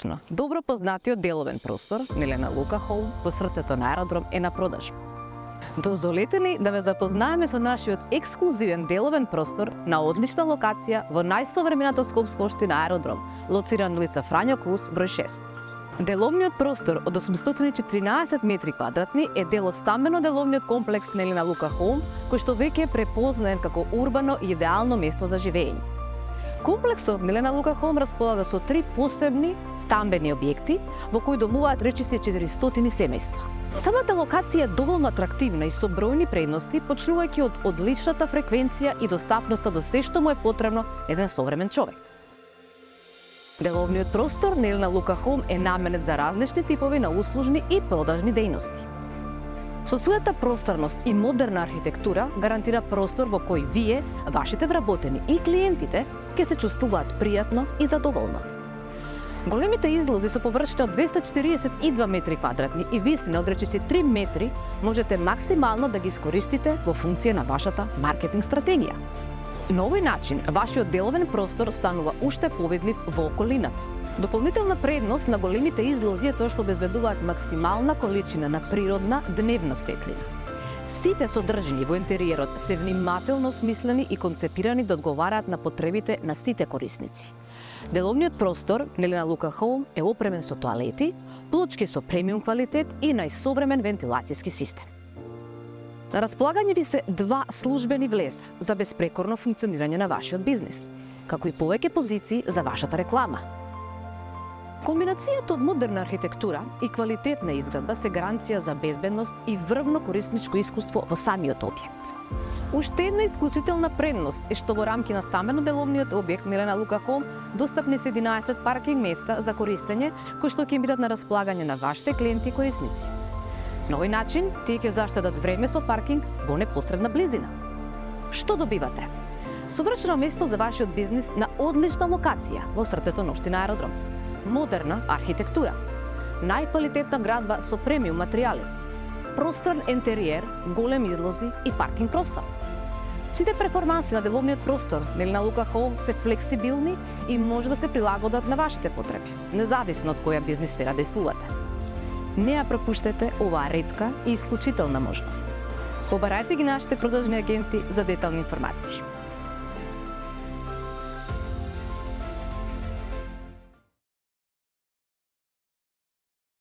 конечно, добро познатиот деловен простор, Милена Лука Холм, во срцето на аеродром е на продажба. Дозволете ни да ве запознаеме со нашиот ексклузивен деловен простор на одлична локација во најсовремената скопска општина аеродром, лоциран улица Фрањо Клус, број 6. Деловниот простор од 814 метри квадратни е дел од стамбено-деловниот комплекс Милена Лука Холм, кој што веќе е препознаен како урбано и идеално место за живење. Комплексот Милена Лука Холм располага со 3 посебни стамбени објекти во кои домуваат речиси 400 семејства. Самата локација е доволно атрактивна и со бројни предности, почнувајќи од одличната фреквенција и достапноста до се што му е потребно еден современ човек. Деловниот простор Милена Лука Холм е наменет за различни типови на услужни и продажни дејности. Со својата просторност и модерна архитектура гарантира простор во кој вие, вашите вработени и клиентите ќе се чувствуваат пријатно и задоволно. Големите излози со површина од 242 метри квадратни и висина од речиси 3 метри можете максимално да ги искористите во функција на вашата маркетинг стратегија. На овој начин, вашиот деловен простор станува уште повидлив во околината. Дополнителна предност на големите излози е тоа што обезбедуваат максимална количина на природна дневна светлина. Сите содржини во интериерот се внимателно смислени и концепирани да одговараат на потребите на сите корисници. Деловниот простор Милена Лука Холм е опремен со тоалети, плочки со премиум квалитет и најсовремен вентилацијски систем. На располагање ви се 2 службени влеза за безпрекорно функционирање на вашиот бизнис, како и повеќе позиции за вашата реклама. Комбинацијата од модерна архитектура и квалитетна изградба се гаранција за безбедност и врвно корисничко искуство во самиот објект. Уште една исклучителна предност е што во рамки на стамбено-деловниот објект Милена Лука Холм достапни се 11 паркинг места за користење кои што ќе бидат на располагање на вашите клиенти и корисници. На овој начин, тие ќе заштедат време со паркинг во непосредна близина. Што добивате? Совршено место за вашиот бизнис на одлична локација во срцето на општина аеродром. Модерна архитектура, најквалитетна градба со премиум материјали, простран интериер, голем излози и паркинг простор. Сите перформанси на деловниот простор Милена Лука Холм се флексибилни и може да се прилагодат на вашите потреби, независно од која бизнис сфера действувате. Не ја пропуштете оваа ретка и исклучителна можност. Побарајте ги нашите продажни агенти за детални информации.